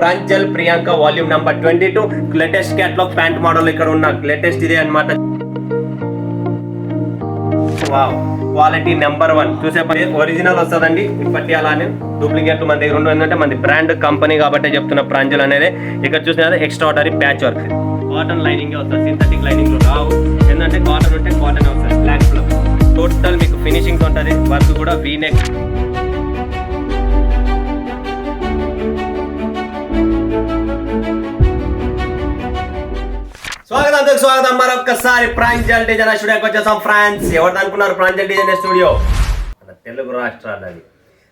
Pranjal Priyanka volume number 22 latest catalogue pant model ఇక్కడ ఉన్న latest ఇదే అన్నమాట. వావ్, క్వాలిటీ నెంబర్ 1 చూసే ఒరిజినల్ వస్తుందండి. ఇప్పటి అలానే డూప్లికేట్లు మన దగ్గర ఉండవు, ఏంటంటే మన బ్రాండ్ కంపెనీ కాబట్టి చెప్తున్న ప్రాంజల్ అనేది. ఇక్కడ చూసినా extra ఆర్డరీ patch work cotton lining వస్తుంది, సింథటిక్ లైనింగ్ రావు. ఏంటంటే కాటన్ ఉంటే కాటన్ వస్తుంది. బ్లాక్ లో టోటల్ మీకు ఫినిషింగ్ ఉంటుంది. వర్క్ కూడా వీనెక్. స్వాగతం మరొక్కసారి ప్రాంజల్ డిజైన్ స్టూడియోకి వచ్చేసాం ఫ్రాన్స్. ఎవరు అనుకున్నారు ప్రాంజల్ డిజైన్ స్టూడియో? తెలుగు రాష్ట్రాలు. అది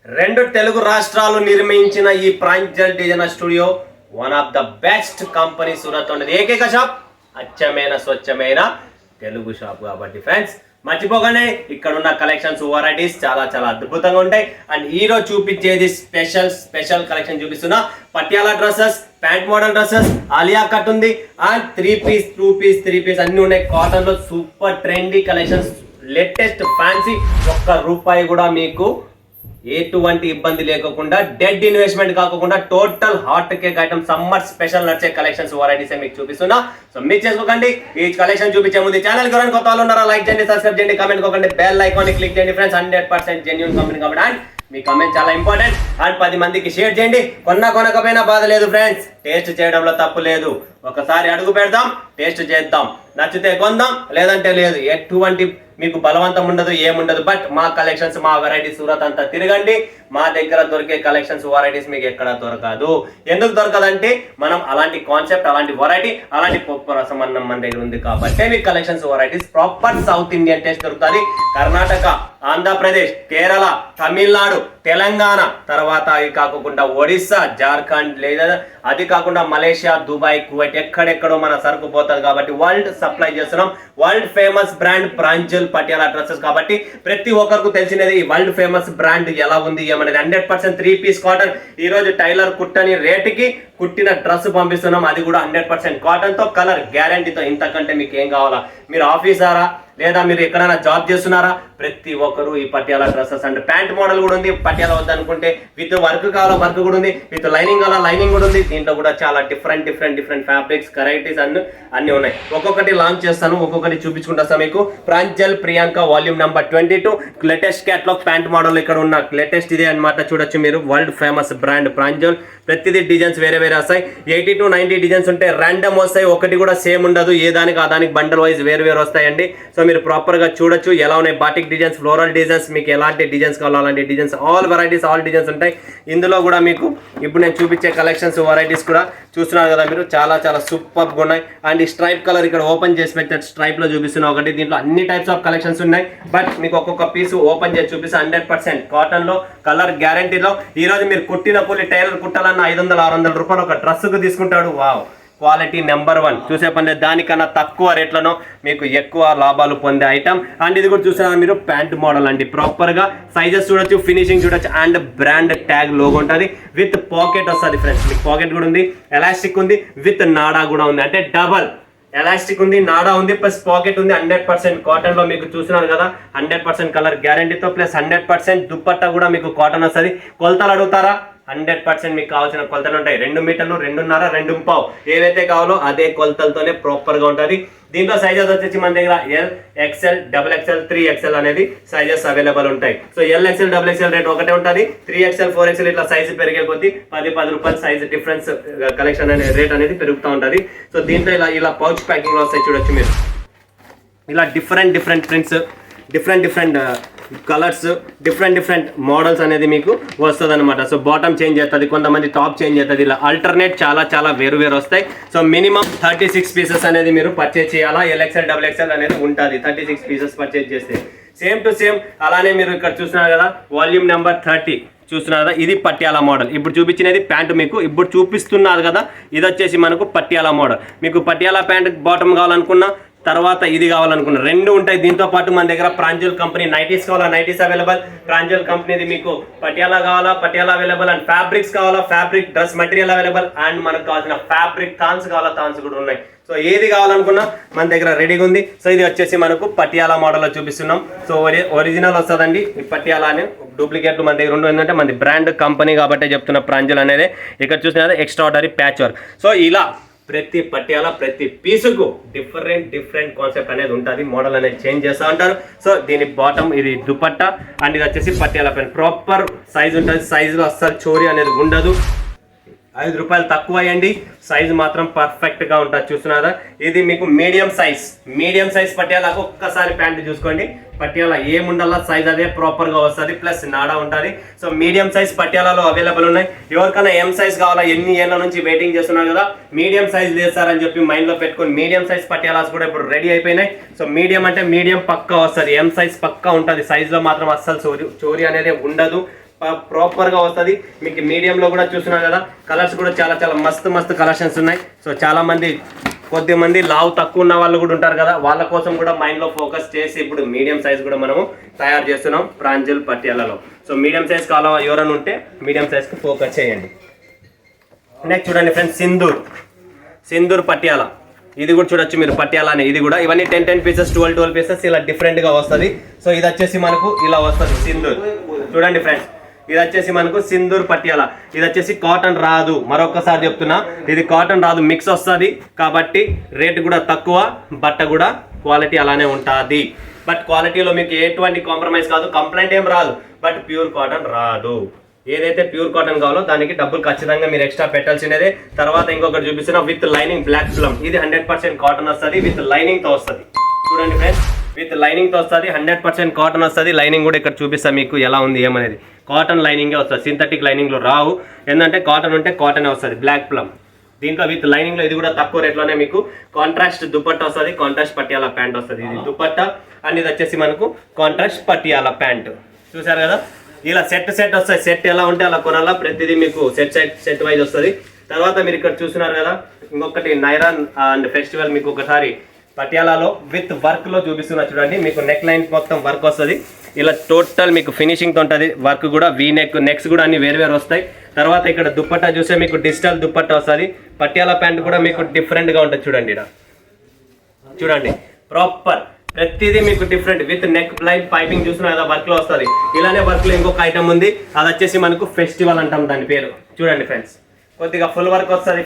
2 తెలుగు రాష్ట్రాలు నిర్మించిన ఈ Pranjal design studio one of the best company Surat ఉన్నది. ఏకైక షాప్, అచ్చమైన స్వచ్ఛమైన తెలుగు షాప్ కాబట్టి ఫ్రెండ్స్ మర్చిపోగానే ఇక్కడ ఉన్న కలెక్షన్స్ వెరైటీస్ చాలా చాలా అద్భుతంగా ఉంటాయి. అండ్ ఈరోజు చూపించేది స్పెషల్ కలెక్షన్ చూపిస్తున్నా. Patiala dresses, pant model dresses, Alia cut ఉంది. అండ్ 3 పీస్ 2 పీస్ 3 పీస్ అన్ని ఉన్నాయి. కాటన్ లో super trendy collections, latest fancy. ₹1 కూడా మీకు ఎటువంటి ఇబ్బంది లేకుండా, డెడ్ ఇన్వెస్ట్మెంట్ కాకుండా total hot cake item summer special నచ్చే కలెక్షన్స్ వెరైటీస్ మీకు చూపిస్తున్నా. సో మిస్ చేసుకోకండి. ఈ కలెక్షన్ చూపించే ముందు ఛానల్ ఎవరైనా కొత్త వాళ్ళు ఉన్నారా లైక్ చేయండి, సబ్స్క్రైబ్ చేయండి, కామెంట్ కొకండి, బెల్ ఐకాన్ క్లిక్ చేయండి ఫ్రెండ్స్. 100% జెన్యూన్ కంపెనీ కాబట్టి అండ్ మీ కామెంట్ చాలా ఇంపార్టెంట్. అండ్ 10 మందికి షేర్ చేయండి. కొనకపోయినా బాధ లేదు ఫ్రెండ్స్, టేస్ట్ చేయడంలో తప్పు లేదు. ఒకసారి అడుగు పెడదాం, టేస్ట్ చేద్దాం, నచ్చితే కొందాం, లేదంటే లేదు. ఎటువంటి మీకు బలవంతం ఉండదు, ఏముండదు. బట్ మా కలెక్షన్స్, మా వెరైటీస్ సూరత్ అంతా తిరగండి. మా దగ్గర దొరికే కలెక్షన్స్ వెరైటీస్ మీకు ఎక్కడ దొరకదు. ఎందుకు దొరకదంటే మనం అలాంటి కాన్సెప్ట్, అలాంటి వెరైటీ, అలాంటి పప్పు రసం అన్నం మన దగ్గర ఉంది కాబట్టి మీకు collections varieties proper south Indian taste దొరుకుతుంది. కర్ణాటక, ఆంధ్రప్రదేశ్, కేరళ, తమిళనాడు, తెలంగాణ, తర్వాత అవి కాకుండా ఒడిస్సా, జార్ఖండ్, లేదా అది కాకుండా మలేషియా, దుబాయ్, కువైట్, ఎక్కడెక్కడో మన సరుకు పోతుంది కాబట్టి వరల్డ్ సప్లై చేస్తున్నాం. World famous brand Pranjal Patiala dresses కాబట్టి ప్రతి ఒక్కరికి తెలిసినది ఈ వరల్డ్ ఫేమస్ బ్రాండ్ ఎలా ఉంది ఏమనేది. 100% 3 పీస్ కాటన్. ఈ రోజు టైలర్ కుట్టని రేటుకి కుట్టిన డ్రెస్ పంపిస్తున్నాం. అది కూడా 100% కాటన్ తో, కలర్ గ్యారంటీతో. ఇంతకంటే మీకు ఏం కావాలా? మీరు ఆఫీసరా లేదా మీరు ఎక్కడైనా జాబ్ చేస్తున్నారా? ప్రతి ఒక్కరు ఈ Patiala dresses and pant model కూడా ఉంది. పటియాలా వద్దనుకుంటే విత్ వర్క్ కావాలా, వర్క్ కూడా ఉంది. విత్ లైనింగ్ కావాలా, లైనింగ్ కూడా ఉంది. దీంట్లో కూడా చాలా డిఫరెంట్ ఫ్యాబ్రిక్స్, వెరైటీస్ అన్ని ఉన్నాయి. ఒక్కొక్కటి లాంచ్ చేస్తాను, ఒక్కొక్కటి చూపించుకుంటా మీకు. Pranjal Priyanka volume number 22 latest catalogue pant model ఇక్కడ ఉన్న లేటెస్ట్ ఇదే అన్నమాట. చూడొచ్చు మీరు, వరల్డ్ ఫేమస్ బ్రాండ్ ప్రాంజల్. ప్రతిదీ డిజైన్స్ వేరే వస్తాయి. 80 to 90 డిజైన్స్ ఉంటాయి. ర్యాండమ్ వస్తాయి, ఒకటి కూడా సేమ్ ఉండదు. ఏ దానికి ఆ దానికి బండల్ వైజ్ వేరు వస్తాయండి. సో మీరు ప్రాపర్ గా చూడొచ్చు ఎలా ఉన్నాయి. బాటిక్ డిజైన్స్, ఫ్లోరల్ డిజైన్స్, మీకు ఎలాంటి డిజైన్స్ కావాలో అలాంటి designs, all varieties, all designs ఉంటాయి. ఇందులో కూడా మీకు ఇప్పుడు నేను చూపించే కలెక్షన్స్ వెరైటీస్ కూడా చూస్తున్నారు కదా మీరు, చాలా చాలా సూపర్ గా ఉన్నాయి. అండ్ ఈ స్ట్రైప్ కలర్ ఇక్కడ ఓపెన్ చేసి పెట్టే స్ట్రైప్ లో చూపిస్తున్నా ఒకటి. దీంట్లో అన్ని టైప్స్ ఆఫ్ కలెక్షన్స్ ఉన్నాయి. బట్ మీకు ఒక్కొక్క పీస్ ఓపెన్ చేసి చూపిస్తే 100% కాటన్ లో, కలర్ గ్యారంటీలో. ఈ రోజు మీరు కుట్టిన కూలి టైలర్ కుట్టాలన్న ₹500-600 ఒక డ్రెస్ కు తీసుకుంటాడు. Wow, quality number 1. చూసే పని దానికన్నా తక్కువ రేట్లను మీకు ఎక్కువ లాభాలు పొందే ఐటమ్. అండ్ ఇది కూడా చూసారా మీరు, ప్యాంట్ మోడల్ అండి. ప్రాపర్ గా సైజెస్ చూడొచ్చు, ఫినిషింగ్ చూడొచ్చు. అండ్ బ్రాండ్ ట్యాగ్ లోగో ఉంటుంది. విత్ పాకెట్ వస్తుంది ఫ్రెండ్స్. మీకు పాకెట్ కూడా ఉంది, ఎలాస్టిక్ ఉంది, విత్ నాడా కూడా ఉంది. అంటే డబల్ ఎలాస్టిక్ ఉంది, నాడా ఉంది, ప్లస్ పాకెట్ ఉంది. 100% కాటన్ లో మీకు చూస్తున్నారు కదా. 100% కలర్ గ్యారంటీతో, ప్లస్ 100% దుప్పట్టా కూడా మీకు కాటన్ వస్తుంది. కొలతలు అడుగుతారా? 100% మీకు కావాల్సిన కొలతలు ఉంటాయి. 2 మీటర్లు, 2.5, 2.5 ఏవైతే కావాలో అదే కొలతలతోనే ప్రాపర్ గా ఉంటుంది. దీంట్లో సైజెస్ వచ్చేసి మన దగ్గర ఎల్, ఎక్స్ఎల్, XXL, 3XL అనేది సైజెస్ అవైలబుల్ ఉంటాయి. సో LXL, XXL రేట్ ఒకటే ఉంటుంది. 3XL, 4XL ఇట్లా సైజు పెరిగే కొద్దీ ₹10 సైజ్ డిఫరెన్స్ కలెక్షన్ అనే రేట్ అనేది పెరుగుతూ ఉంటుంది. సో దీంట్లో ఇలా పౌచ్ ప్యాకింగ్ లో వస్తాయి. చూడొచ్చు మీరు, ఇలా different prints, different colours, different models అనేది మీకు వస్తుంది అనమాట. సో బాటమ్ చేంజ్ చేస్తుంది, కొంతమంది టాప్ చేంజ్ చేస్తుంది. ఇలా ఆల్టర్నేట్ చాలా వేరు వస్తాయి. సో మినిమం 36 పీసెస్ అనేది మీరు పర్చేజ్ చేయాలా. LXL, XXL అనేది ఉంటుంది. 36 పీసెస్ పర్చేజ్ చేస్తే సేమ్ టు సేమ్. అలానే మీరు ఇక్కడ చూస్తున్నారు కదా, వాల్యూమ్ నెంబర్ 30 చూస్తున్నారు కదా. ఇది పటియాలా మోడల్. ఇప్పుడు చూపించినది ప్యాంటు. మీకు ఇప్పుడు చూపిస్తున్నారు కదా, ఇది వచ్చేసి మనకు పటియాలా మోడల్. మీకు పటియాలా ప్యాంట్ బాటమ్ కావాలనుకున్నా, తర్వాత ఇది కావాలనుకున్నా, 2 ఉంటాయి. దీంతో పాటు మన దగ్గర ప్రాంజల్ కంపెనీ నైటీస్ కావాలా, నైటీస్ అవైలబుల్. ప్రాంజల్ కంపెనీది మీకు పటియాలా కావాలా, పటియాలా అవైలబుల్. అండ్ ఫ్యాబ్రిక్స్ కావాలా, fabric dress material available. And మనకు కావాల్సిన ఫ్యాబ్రిక్ థాన్స్ కావాలా, థాన్స్ కూడా ఉన్నాయి. సో ఏది కావాలనుకున్నా మన దగ్గర రెడీగా ఉంది. సో ఇది వచ్చేసి మనకు పటియాలా మోడల్లో చూపిస్తున్నాం. సో ఒరిజినల్ వస్తుందండి ఈ పటియాలా అని. డూప్లికేట్లు మన దగ్గర ఉండవు. ఏంటంటే మనది బ్రాండ్ కంపెనీ కాబట్టి చెప్తున్న ప్రాంజల్ అనేది. ఇక్కడ చూసినా ఎక్స్ట్రాఆర్డినరీ ప్యాచ్ వర్క్. సో ఇలా ప్రతి పట్యాల ప్రతి పీసుకు డిఫరెంట్ కాన్సెప్ట్ అనేది ఉంటుంది. మోడల్ అనేది చేంజ్ చేస్తూ ఉంటారు. సో దీని బాటమ్ ఇది దుపట్టా అండ్ ఇది వచ్చేసి పట్యాల పైన ప్రాపర్ సైజ్ ఉంటుంది. సైజులో అస్సలు చోరీ అనేది ఉండదు. 5 రూపాయలు తక్కువ అయ్యండి. సైజు మాత్రం పర్ఫెక్ట్గా ఉంటుంది. చూస్తున్నారా, ఇది మీకు మీడియం సైజ్ పట్యాలకు ఒక్కసారి ప్యాంట్ చూసుకోండి. పట్యాల ఏముండాలా సైజ్ అదే ప్రాపర్గా వస్తుంది. ప్లస్ నాడా ఉంటుంది. సో మీడియం సైజ్ పట్యాలలో అవైలబుల్ ఉన్నాయి. ఎవరికైనా ఎం సైజ్ కావాలా, ఎన్ని ఏళ్ళ నుంచి వెయిటింగ్ చేస్తున్నారు కదా, మీడియం సైజ్ చేస్తారని చెప్పి మైండ్లో పెట్టుకొని మీడియం సైజ్ పట్యాలాస్ కూడా ఇప్పుడు రెడీ అయిపోయినాయి. సో మీడియం అంటే మీడియం పక్కా వస్తుంది. ఎం సైజ్ పక్కా ఉంటుంది. సైజులో మాత్రం అస్సలు చోరీ అనేది ఉండదు. ప్రాపర్గా వస్తుంది. మీకు మీడియంలో కూడా చూస్తున్నారు కదా, కలర్స్ కూడా చాలా మస్తు కలెక్షన్స్ ఉన్నాయి. సో చాలా మంది కొద్దిమంది లావు తక్కువ ఉన్న వాళ్ళు కూడా ఉంటారు కదా, వాళ్ళ కోసం కూడా మైండ్లో ఫోకస్ చేసి ఇప్పుడు మీడియం సైజ్ కూడా మనము తయారు చేస్తున్నాం ప్రాంజల్ పట్యాలలో. సో మీడియం సైజ్ కావాలి ఎవరైనా ఉంటే మీడియం సైజ్కి ఫోకస్ చేయండి. నెక్స్ట్ చూడండి ఫ్రెండ్స్, సింధూర్ పట్యాల. ఇది కూడా చూడొచ్చు మీరు, పట్యాల అని. ఇది కూడా ఇవన్నీ 10 పీసెస్ 12 పీసెస్ ఇలా డిఫరెంట్గా వస్తుంది. సో ఇది వచ్చేసి మనకు ఇలా వస్తుంది సింధూర్. చూడండి ఫ్రెండ్స్, ఇది వచ్చేసి మనకు సింధూర్ పట్యాల. ఇది వచ్చేసి కాటన్ రాదు, మరొకసారి చెప్తున్నా, ఇది కాటన్ రాదు, మిక్స్ వస్తుంది. కాబట్టి రేట్ కూడా తక్కువ, బట్ట కూడా క్వాలిటీ అలానే ఉంటుంది. బట్ క్వాలిటీలో మీకు ఎటువంటి కాంప్రమైజ్ కాదు, కంప్లైంట్ ఏం రాదు. బట్ ప్యూర్ కాటన్ రాదు. ఏదైతే ప్యూర్ కాటన్ కావాలో దానికి డబ్బులు ఖచ్చితంగా మీరు ఎక్స్ట్రా పెట్టాల్సినదే. తర్వాత ఇంకొకటి చూపిస్తున్నా, విత్ లైనింగ్ బ్లాక్ ప్లమ్. ఇది 100% కాటన్ వస్తుంది, విత్ లైనింగ్తో వస్తుంది. చూడండి ఫ్రెండ్స్, విత్ లైనింగ్తో వస్తుంది, 100% కాటన్ వస్తుంది. లైనింగ్ కూడా ఇక్కడ చూపిస్తా మీకు ఎలా ఉంది ఏమనేది. కాటన్ లైనింగే వస్తుంది, సింథటిక్ లైనింగ్లో రావు. ఏంటంటే కాటన్ ఉంటే కాటనే వస్తుంది, బ్లాక్ ప్లమ్. దీంట్లో విత్ లైనింగ్లో ఇది కూడా తక్కువ రేట్లోనే మీకు కాంట్రాస్ట్ దుపట్టా వస్తుంది, కాంట్రాస్ట్ పట్యాల ప్యాంట్ వస్తుంది. ఇది దుపట్టా అండ్ ఇది వచ్చేసి మనకు కాంట్రాస్ట్ పట్యాల ప్యాంట్. చూసారు కదా, ఇలా సెట్ వస్తాయి. సెట్ ఎలా ఉంటే అలా కొనాలా, ప్రతిదీ మీకు సెట్ వైజ్ వస్తుంది. తర్వాత మీరు ఇక్కడ చూస్తున్నారు కదా, ఇంకొకటి నైరాన్ అండ్ ఫెస్టివల్ మీకు ఒకసారి పట్యాలలో విత్ వర్క్లో చూపిస్తున్నా చూడండి. మీకు నెక్ లైన్ మొత్తం వర్క్ వస్తుంది. ఇలా టోటల్ మీకు ఫినిషింగ్తో ఉంటుంది. వర్క్ కూడా వీ నెక్స్ కూడా అన్ని వేరు వస్తాయి. తర్వాత ఇక్కడ దుప్పట్టా చూస్తే మీకు డిజిటల్ దుప్పట్టా వస్తుంది. పట్యాల ప్యాంట్ కూడా మీకు డిఫరెంట్గా ఉంటుంది. చూడండి ఇక్కడ చూడండి, ప్రాపర్ ప్రతిదీ మీకు different with neck line piping చూస్తున్నా కదా, వర్క్లో వస్తుంది. ఇలానే వర్క్లో ఇంకొక ఐటమ్ ఉంది, అది వచ్చేసి మనకు ఫెస్టివల్ అంటాం దాని పేరు. చూడండి ఫ్రెండ్స్, కొద్దిగా ఫుల్ వర్క్ వస్తుంది.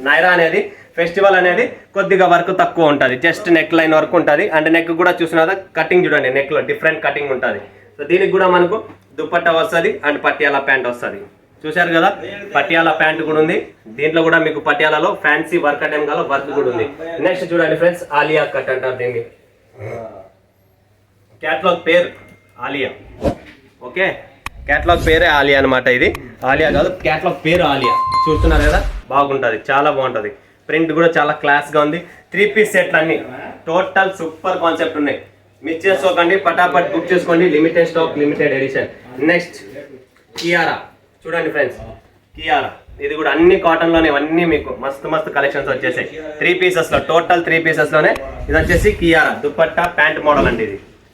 నైరా అనేది ఫెస్టివల్ అనేది కొద్దిగా వర్క్ తక్కువ ఉంటుంది, జస్ట్ నెక్ లైన్ వర్క్ ఉంటుంది. అండ్ నెక్ కూడా చూసినా కటింగ్ చూడండి, నెక్లో డిఫరెంట్ కటింగ్ ఉంటుంది. సో దీనికి కూడా మనకు దుపట్టా వస్తుంది అండ్ పట్యాల ప్యాంట్ వస్తుంది. చూశారు కదా, పట్యాల ప్యాంట్ కూడా ఉంది. దీంట్లో కూడా మీకు పట్యాలలో ఫ్యాన్సీ వర్క్ ఐటమ్ కాల వర్క్ కూడా ఉంది. నెక్స్ట్ చూడండి ఫ్రెండ్స్, ఆలియా కట్ అంటారు దీన్ని. క్యాటలాగ్ పేరు ఆలియా. ఓకే, క్యాటలాగ్ పేరే ఆలియా అనమాట. ఇది ఆలియా కాదు, క్యాటలాగ్ పేరు ఆలియా. చూస్తున్నారు కదా, బాగుంటుంది, చాలా బాగుంటుంది. ప్రింట్ కూడా చాలా క్లాస్గా ఉంది. 3 పీస్ సెట్లు అన్ని టోటల్ సూపర్ కాన్సెప్ట్ ఉన్నాయి. మిస్ చేసుకోకండి, పటాపట్ బుక్ చేసుకోండి. Limited stock, limited edition. Next Kiara. చూడండి ఫ్రెండ్స్, కియారా ఇది కూడా అన్ని కాటన్లోనే, అన్నీ మీకు మస్తు కలెక్షన్స్ వచ్చేసాయి. 3 పీసెస్లో, టోటల్ 3 పీసెస్లోనే. ఇది వచ్చేసి కియారా దుపట్టా ప్యాంట్ మోడల్ అండి.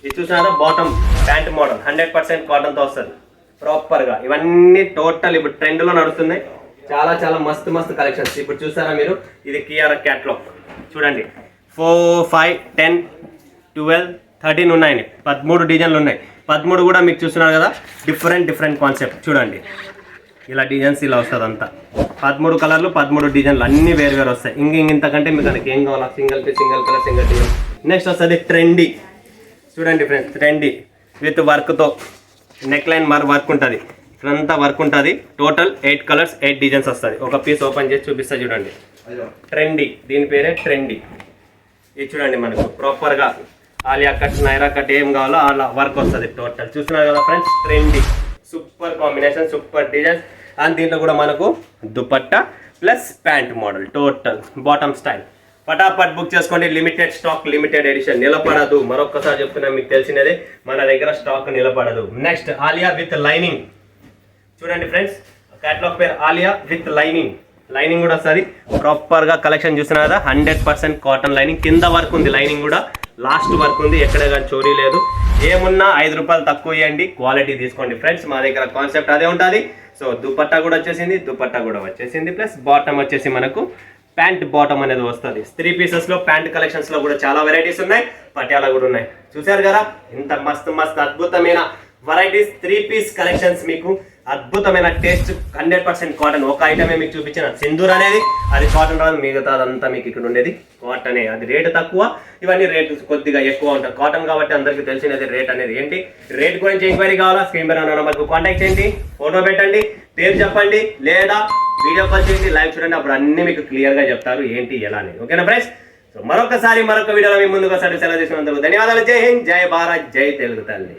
ఇది చూసినా బాటమ్ ప్యాంట్ మోడల్ 100% కాటన్తో వస్తుంది ప్రాపర్గా. ఇవన్నీ టోటల్ ఇప్పుడు ట్రెండ్లో నడుస్తున్నాయి. చాలా మస్తు కలెక్షన్స్. ఇప్పుడు చూసారా మీరు, ఇది కియారా క్యాట్లాగ్. చూడండి 4, 5, 10, 12, 13 ఉన్నాయి. 13 డిజైన్లు ఉన్నాయి. 13 కూడా మీకు చూస్తున్నారు కదా, డిఫరెంట్ కాన్సెప్ట్. చూడండి ఇలా డిజైన్స్ ఇలా వస్తుంది అంతా. 13 కలర్లు, 13 డిజైన్లు అన్నీ వేరు వస్తాయి. ఇంతకంటే మీకు ఏం కావాలా, single colour, single design. Next వస్తుంది ట్రెండీ. చూడండి ఫ్రెండ్స్, ట్రెండీ విత్ వర్క్తో నెక్ లైన్ వర్క్ ఉంటుంది, ఇక్కడంతా వర్క్ ఉంటుంది. టోటల్ 8 కలర్స్ 8 డిజైన్స్ వస్తుంది. ఒక పీస్ ఓపెన్ చేసి చూపిస్తా చూడండి. ట్రెండీ, దీని పేరే ట్రెండీ. ఇది చూడండి మనకు ప్రాపర్గా ఆలియా కట్, నైరా కట్ ఏం కావాలో అలా వర్క్ వస్తుంది టోటల్. చూస్తున్నారు కదా friends, trendy super combination, super designs. And దీంట్లో కూడా మనకు dupatta plus pant model, total bottom style. పటాపట్ బుక్ చేసుకోండి. Limited stock, limited edition. నిలబడదు, మరొకసారి చెప్తున్నా, మీకు తెలిసినదే, మన దగ్గర స్టాక్ నిలబడదు. Next Alia with lining. చూడండి ఫ్రెండ్స్, క్యాటలాగ్ పేరు ఆలియా విత్ లైనింగ్ కూడా వస్తుంది. ప్రాపర్గా కలెక్షన్ చూస్తున్నారు కదా, 100% కాటన్ లైనింగ్. కింద వర్క్ ఉంది, లైనింగ్ కూడా లాస్ట్ వర్క్ ఉంది, ఎక్కడ కానీ చోరీ లేదు. ఏమున్నా 5 రూపాయలు తక్కువ ఇవ్వండి, క్వాలిటీ తీసుకోండి ఫ్రెండ్స్. మా దగ్గర కాన్సెప్ట్ అదే ఉంటుంది. సో దుపట్టా కూడా వచ్చేసింది, ప్లస్ బాటమ్ వచ్చేసి మనకు ప్యాంట్ బాటమ్ అనేది వస్తుంది. 3 పీసెస్లో ప్యాంట్ కలెక్షన్స్లో కూడా చాలా వెరైటీస్ ఉన్నాయి. పట్యాల కూడా ఉన్నాయి. చూసారు కదా, ఇంత మస్తు అద్భుతమైన వెరైటీస్ 3-piece కలెక్షన్స్ మీకు అద్భుతమైన టేస్ట్ 100% కాటన్. ఒక ఐటమే మీకు చూపించిన సింధూర్ అనేది అది కాటన్ రాదు, మిగతాదంతా మీకు ఇక్కడ ఉండేది కాటనే. అది రేటు తక్కువ, ఇవన్నీ రేటు కొద్దిగా ఎక్కువ ఉంటుంది. కాటన్ కాబట్టి అందరికీ తెలిసినది రేట్ అనేది ఏంటి. రేట్ గురించి ఎంక్వైరీ కావాలా స్క్రీన్ పైన ఉన్న నెంబర్కు కాంటాక్ట్ చేయండి, ఫోటో పెట్టండి, పేరు చెప్పండి, లేదా వీడియో కాల్ చేయండి, లైవ్ చూడండి. అప్పుడు అన్ని మీకు క్లియర్గా చెప్తారు ఏంటి ఎలా అనేది. ఓకేనా ఫ్రెండ్స్? సో మరొక వీడియోలో మీ ముందుకు సెలవు తీసుకున్నందుకు ధన్యవాదాలు. జై హింద్, జై భారత్, జై తెలుగు తల్లి.